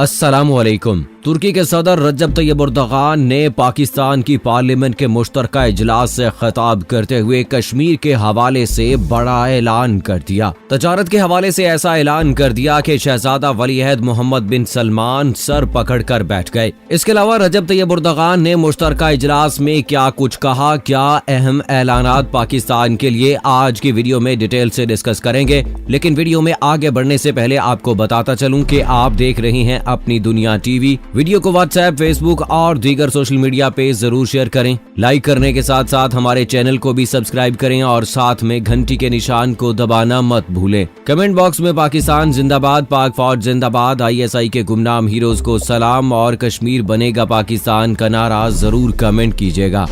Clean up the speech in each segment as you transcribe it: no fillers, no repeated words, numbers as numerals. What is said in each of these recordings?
अस्सलामुअलैकुम। तुर्की के सदर रजब तैयब एर्दोगान ने पाकिस्तान की पार्लियामेंट के मुश्तरका इजलास से खिताब करते हुए कश्मीर के हवाले से बड़ा ऐलान कर दिया। तजारत के हवाले से ऐसा ऐलान कर दिया कि शहजादा वलीअहद मोहम्मद बिन सलमान सर पकड़ कर बैठ गए। इसके अलावा रजब तैयब एर्दोगान ने मुश्तरका इजलास में क्या कुछ कहा, क्या अहम ऐलानात पाकिस्तान के लिए, आज की वीडियो में डिटेल से डिस्कस करेंगे। लेकिन वीडियो में आगे बढ़ने से पहले आपको बताता चलूं कि आप देख रहे हैं अपनी दुनिया टीवी। वीडियो को व्हाट्सएप, फेसबुक और दीगर सोशल मीडिया पे जरूर शेयर करें। लाइक करने के साथ साथ हमारे चैनल को भी सब्सक्राइब करें और साथ में घंटी के निशान को दबाना मत भूलें। कमेंट बॉक्स में पाकिस्तान जिंदाबाद, पाक फौज जिंदाबाद, ISI के गुमनाम हीरोज को सलाम और कश्मीर बनेगा पाकिस्तान का नारा जरूर कमेंट कीजिएगा।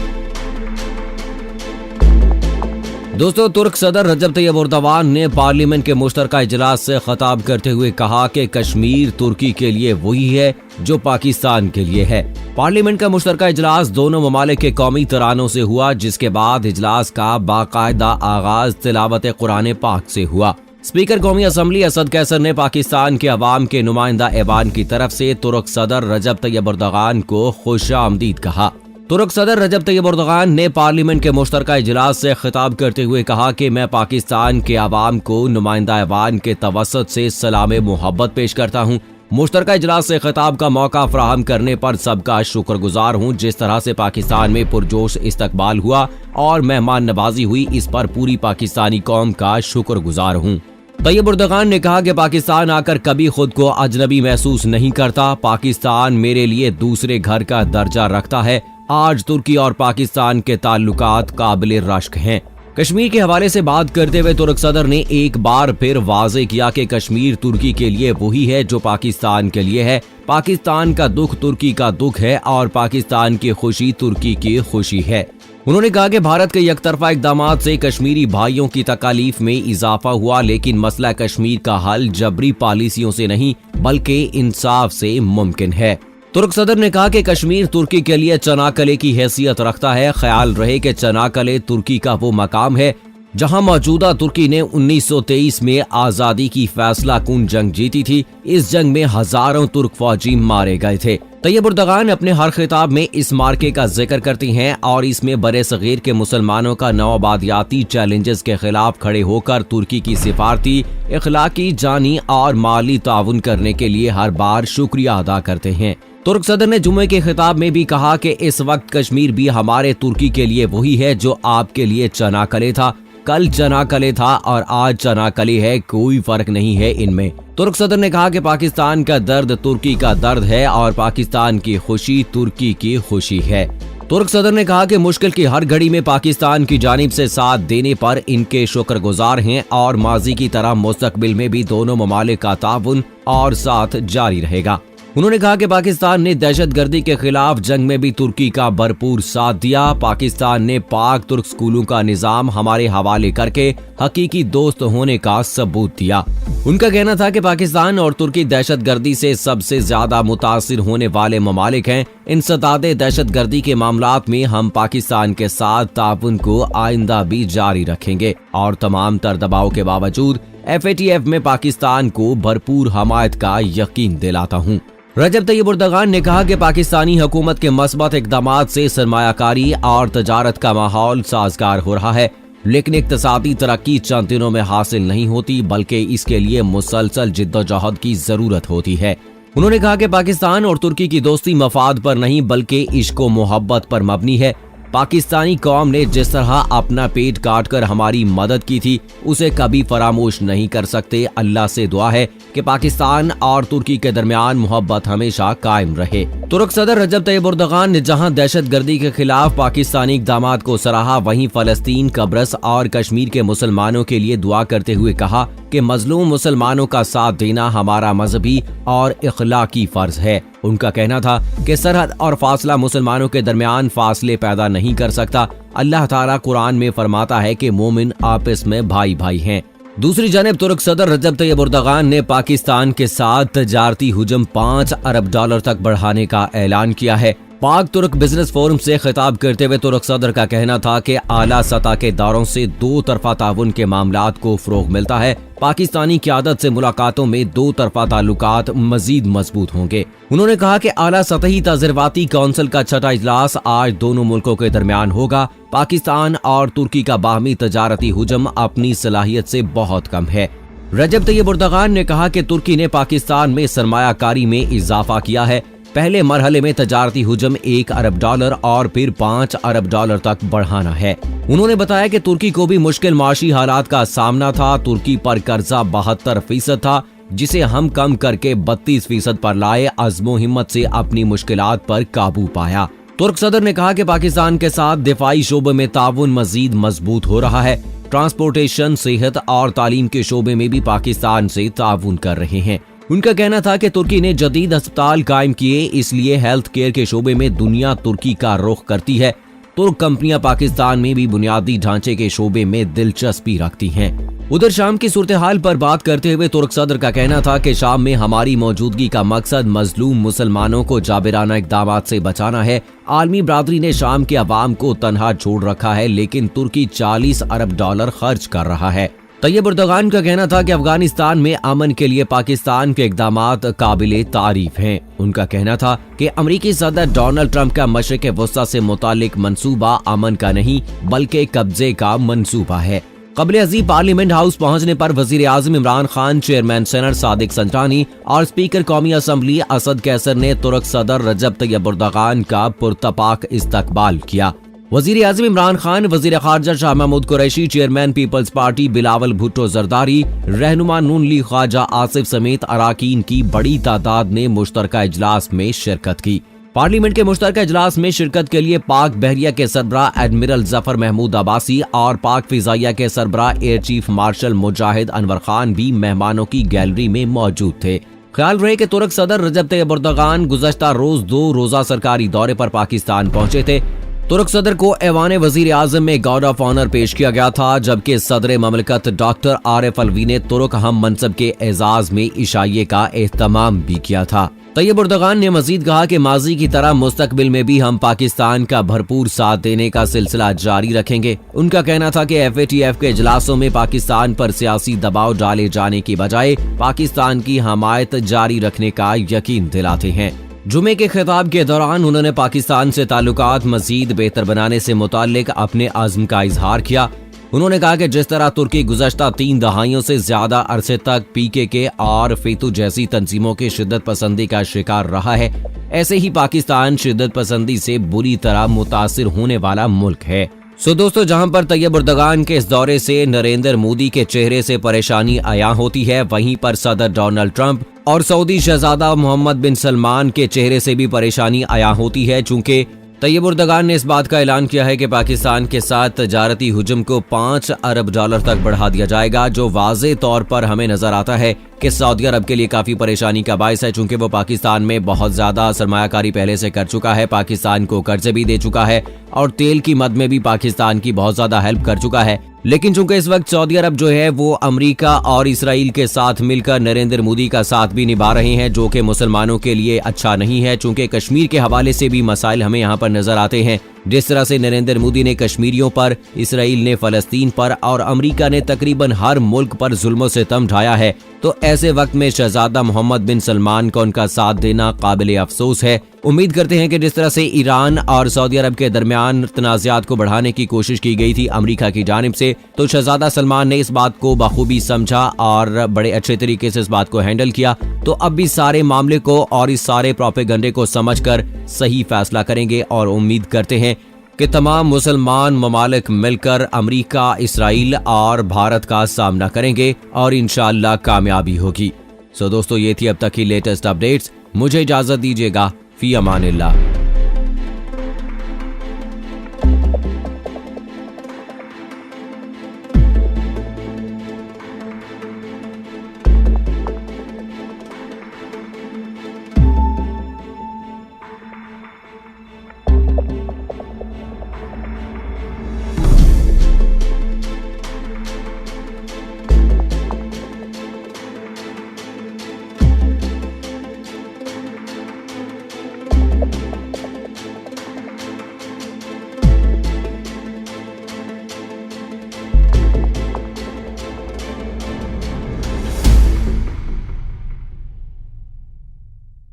दोस्तों, तुर्क सदर रजब तैयब एर्दोगान ने पार्लियामेंट के मुश्तरका इजलास से खिताब करते हुए कहा कि कश्मीर तुर्की के लिए वही है जो पाकिस्तान के लिए है। पार्लियामेंट का मुश्तरका इजलास दोनों ममालिक के कौमी तरानों से हुआ, जिसके बाद इजलास का बाकायदा आगाज तिलावत कुरान पाक से हुआ। स्पीकर कौमी असम्बली असद कैसर ने पाकिस्तान के अवाम के नुमाइंदा ऐवान की तरफ से तुर्क सदर रजब तैयब एर्दोगान को खुशामदीद कहा। तुर्क सदर रजब तैयब एर्दोगान ने पार्लियामेंट के मुश्तरका इजलास से खिताब करते हुए कहा कि मैं पाकिस्तान के अवाम को नुमाइंदा ऐवान के तवस्सुत से सलाम मोहब्बत पेश करता हूँ। मुश्तरका इजलास से खिताब का मौका फराहम करने पर सबका शुक्रगुजार हूँ। जिस तरह से पाकिस्तान में पुरजोश इस्तकबाल हुआ और मेहमान नवाजी हुई, इस पर पूरी पाकिस्तानी कौम का शुक्रगुजार हूँ। तैयब एर्दोगान ने कहा कि पाकिस्तान आकर कभी खुद को अजनबी महसूस नहीं करता। पाकिस्तान मेरे लिए दूसरे घर का दर्जा रखता है। आज तुर्की और पाकिस्तान के ताल्लुकात काबिल रश्क हैं। कश्मीर के हवाले से बात करते हुए तुर्क सदर ने एक बार फिर वाजे किया कि कश्मीर तुर्की के लिए वही है जो पाकिस्तान के लिए है। पाकिस्तान का दुख तुर्की का दुख है और पाकिस्तान की खुशी तुर्की की खुशी है। उन्होंने कहा कि भारत के यकतरफा इक़दामात से कश्मीरी भाइयों की तकालीफ में इजाफा हुआ, लेकिन मसला कश्मीर का हल जबरी पॉलिसियों से नहीं बल्कि इंसाफ से मुमकिन है। तुर्क सदर ने कहा कि कश्मीर तुर्की के लिए चनाकले की हैसियत रखता है। ख्याल रहे कि चनाकले तुर्की का वो मकाम है जहां मौजूदा तुर्की ने 1923 में आजादी की फैसला कुन जंग जीती थी। इस जंग में हजारों तुर्क फौजी मारे गए थे। तैयब एर्दोगान अपने हर खिताब में इस मार्के का जिक्र करती हैं और इसमें बरे सगीर के मुसलमानों का नौआबादियाती चैलेंजेस के खिलाफ खड़े होकर तुर्की की सिफारती, इखलाकी, जानी और माली ताउन करने के लिए हर बार शुक्रिया अदा करते हैं। तुर्क सदर ने जुम्मे के खिताब में भी कहा कि इस वक्त कश्मीर भी हमारे तुर्की के लिए वही है जो आपके लिए चनाकले था। कल चनाकले था और आज चनाकले है, कोई फर्क नहीं है इनमें। तुर्क सदर ने कहा कि पाकिस्तान का दर्द तुर्की का दर्द है और पाकिस्तान की खुशी तुर्की की खुशी है। तुर्क सदर ने कहा कि मुश्किल की हर घड़ी में पाकिस्तान की जानिब से साथ देने पर इनके शुक्रगुजार हैं और माजी की तरह मुस्तकबिल में भी दोनों ममालिक का ताउन और साथ जारी रहेगा। उन्होंने कहा कि पाकिस्तान ने दहशतगर्दी के खिलाफ जंग में भी तुर्की का भरपूर साथ दिया। पाकिस्तान ने पाक तुर्क स्कूलों का निजाम हमारे हवाले करके हकीकी दोस्त होने का सबूत दिया। उनका कहना था कि पाकिस्तान और तुर्की दहशतगर्दी से सबसे ज्यादा मुतासिर होने वाले ममालिक हैं। इंसदादे दहशतगर्दी के मामलात में हम पाकिस्तान के साथ ताउन को आइंदा भी जारी रखेंगे और तमाम तर दबाव के बावजूद FATF में पाकिस्तान को भरपूर हमायत का यकीन दिलाता हूँ। रजब तैयब एर्दोगान ने कहा कि पाकिस्तानी हुकूमत के मस्बत इक़दामात से सरमायाकारी और तजारत का माहौल साजगार हो रहा है, लेकिन इक़्तिसादी तरक्की चंद दिनों में हासिल नहीं होती बल्कि इसके लिए मुसलसल जिद्दोजहद की जरूरत होती है। उन्होंने कहा कि पाकिस्तान और तुर्की की दोस्ती मफाद पर नहीं बल्कि इश्क व मोहब्बत पर मबनी है। पाकिस्तानी कौम ने जिस तरह अपना पेट काट कर हमारी मदद की थी उसे कभी फरामोश नहीं कर सकते। अल्लाह से दुआ है कि पाकिस्तान और तुर्की के दरमियान मोहब्बत हमेशा कायम रहे। तुर्क सदर रजब तैयब एर्दोगान ने जहां दहशतगर्दी के खिलाफ पाकिस्तानी इक़दामात को सराहा, वहीं फलस्तीन, कब्रस और कश्मीर के मुसलमानों के लिए दुआ करते हुए कहा कि मजलूम मुसलमानों का साथ देना हमारा मजहबी और इखलाकी फर्ज है। उनका कहना था कि सरहद और फासला मुसलमानों के दरमियान फासले पैदा नहीं कर सकता। अल्लाह ताला कुरान में फरमाता है कि मोमिन आपस में भाई भाई हैं। दूसरी जानिब तुर्क सदर रजब तैयब एर्दोगान ने पाकिस्तान के साथ तजारती हुजम $5 अरब तक बढ़ाने का ऐलान किया है। पाक तुर्क बिजनेस फोरम से खिताब करते हुए तुर्क सदर का कहना था कि आला सतह के दारों से दो तरफा ताउन के मामलात को फरोग मिलता है। पाकिस्तानी क़यादत से मुलाकातों में दो तरफा ताल्लुकात मजीद मजबूत होंगे। उन्होंने कहा कि आला सतही तजर्बाती काउंसिल का छठा इजलास आज दोनों मुल्कों के दरमियान होगा। पाकिस्तान और तुर्की का बाहमी तजारती हुजम अपनी सलाहियत से बहुत कम है। रजब तैयब एर्दोगान ने कहा कि तुर्की ने पाकिस्तान में सरमायाकारी में इजाफा किया है। पहले मरहले में तजारती हुजम $1 अरब और फिर $5 अरब तक बढ़ाना है। उन्होंने बताया कि तुर्की को भी मुश्किल माशी हालात का सामना था। तुर्की पर कर्जा 72% था, जिसे हम कम करके 32% पर लाए। अज़्मो हिम्मत से अपनी मुश्किलात पर काबू पाया। तुर्क सदर ने कहा कि पाकिस्तान के साथ दिफाई शोबे में ताउन मजीद मजबूत हो रहा है। ट्रांसपोर्टेशन, सेहत और तालीम के शोबे में भी पाकिस्तान से ताउन कर रहे हैं। उनका कहना था कि तुर्की ने जदीद अस्पताल कायम किए, इसलिए हेल्थ केयर के शोबे में दुनिया तुर्की का रुख करती है। तुर्क कंपनियां पाकिस्तान में भी बुनियादी ढांचे के शोबे में दिलचस्पी रखती हैं। उधर शाम की सूरत हाल पर बात करते हुए तुर्क सदर का कहना था कि शाम में हमारी मौजूदगी का मकसद मजलूम मुसलमानों को जाबिराना इक़दामात से बचाना है। आलमी बरादरी ने शाम के अवाम को तनहा छोड़ रखा है, लेकिन तुर्की $40 अरब खर्च कर रहा है। तैयब एर्दोगान का कहना था कि अफगानिस्तान में अमन के लिए पाकिस्तान के इक़दामात काबिले तारीफ हैं। उनका कहना था कि अमरीकी सदर डोनाल्ड ट्रंप का मशरिक़ वस्ता से मुतालिक मंसूबा अमन का नहीं बल्कि कब्जे का मंसूबा है। क़ब्ल अज़ीं पार्लियामेंट हाउस पहुंचने पर वज़ीर आज़म इमरान खान, चेयरमैन सेनेट सादिक संतानी और स्पीकर कौमी असम्बली असद कैसर ने तुर्क सदर रजब तैयब एर्दोगान का पुरतपाक इस्तकबाल किया। वज़ीर आज़म इमरान खान, वज़ीर ख़ारजा Shah Mahmood Qureshi, chairman Peoples Party Bilawal Bhutto Zardari, रहनुमा नून लीग ख्वाजा आसिफ समेत अराकीन की बड़ी तादाद ने मुश्तरका इजलास में शिरकत की। पार्लियामेंट के मुश्तरका इजलास में शिरकत के लिए पाक बहरिया के सरबराह एडमिरल जफर महमूद अब्बासी और पाक फिजाइया के सरबराह एयर चीफ मार्शल मुजाहिद अनवर खान भी मेहमानों की गैलरी में मौजूद थे। ख्याल रहे कि तुर्क सदर रजब तैयब एर्दोगान गुज़श्ता रोज 2 रोज़ा सरकारी दौरे पर पाकिस्तान पहुंचे थे। तुर्क सदर को ऐवान वज़ीर आज़म में गार्ड ऑफ ऑनर पेश किया गया था, जबकि सदर ममलकत डॉक्टर आरिफ अलवी ने तुर्क हम मनसब के एजाज में इशाइये का एहतमाम भी किया था। तैयब एर्दोगान ने मजीद कहा कि माजी की तरह मुस्तकबिल में भी हम पाकिस्तान का भरपूर साथ देने का सिलसिला जारी रखेंगे। उनका कहना था कि FATF के इजलासों में पाकिस्तान पर सियासी दबाव डाले जाने की बजाय पाकिस्तान की हमायत जारी रखने का यकीन दिलाते हैं। जुमे के खिताब के दौरान उन्होंने पाकिस्तान से ताल्लुकात मजीद बेहतर बनाने से मुताल्लिक अपने अज़्म का इजहार किया। उन्होंने कहा कि जिस तरह तुर्की गुज़श्ता 3 दहाइयों से ज्यादा अरसे तक PKK और फेतु जैसी तंजीमों की शिद्दत पसंदी का शिकार रहा है, ऐसे ही पाकिस्तान शिद्दत पसंदी से बुरी तरह मुतासिर होने वाला मुल्क है। दोस्तों, जहां पर तैयब एर्दोगान के इस दौरे से नरेंद्र मोदी के चेहरे से परेशानी आया होती है, वहीं पर सदर डोनाल्ड ट्रंप और सऊदी शहजादा मोहम्मद बिन सलमान के चेहरे से भी परेशानी आया होती है। चूंकि तैयब एर्दोगान ने इस बात का ऐलान किया है कि पाकिस्तान के साथ तजारती हुजम को $5 अरब तक बढ़ा दिया जाएगा, जो वाज़े तौर पर हमें नजर आता है कि सऊदी अरब के लिए काफी परेशानी का बायस है, चूंकि वो पाकिस्तान में बहुत ज्यादा सरमायाकारी पहले से कर चुका है, पाकिस्तान को कर्जे भी दे चुका है और तेल की मद में भी पाकिस्तान की बहुत ज्यादा हेल्प कर चुका है। लेकिन चूंकि इस वक्त सऊदी अरब जो है वो अमेरिका और इसराइल के साथ मिलकर नरेंद्र मोदी का साथ भी निभा रहे हैं, जो कि मुसलमानों के लिए अच्छा नहीं है। चूंकि कश्मीर के हवाले से भी मसाइल हमें यहाँ पर नजर आते हैं, जिस तरह से नरेंद्र मोदी ने कश्मीरियों पर, इसराइल ने फलस्तीन पर और अमेरिका ने तकरीबन हर मुल्क पर जुल्म सितम ढाया है। तो ऐसे वक्त में शहजादा मोहम्मद बिन सलमान को उनका साथ देना काबिल अफसोस है। उम्मीद करते हैं कि जिस तरह से ईरान और सऊदी अरब के दरमियान तनाज़ात को बढ़ाने की कोशिश की गई थी अमेरिका की जानिब से, तो शहजादा सलमान ने इस बात को बखूबी समझा और बड़े अच्छे तरीके से इस बात को हैंडल किया। तो अब भी सारे मामले को और इस सारे प्रोपेगंडे को समझकर सही फैसला करेंगे और उम्मीद करते हैं कि तमाम मुसलमान ममालिक मिलकर अमेरिका, इसराइल और भारत का सामना करेंगे और इंशाअल्लाह कामयाबी होगी। दोस्तों, ये थी अब तक की लेटेस्ट अपडेट्स। मुझे इजाजत दीजिएगा। फी अमानिल्लाह।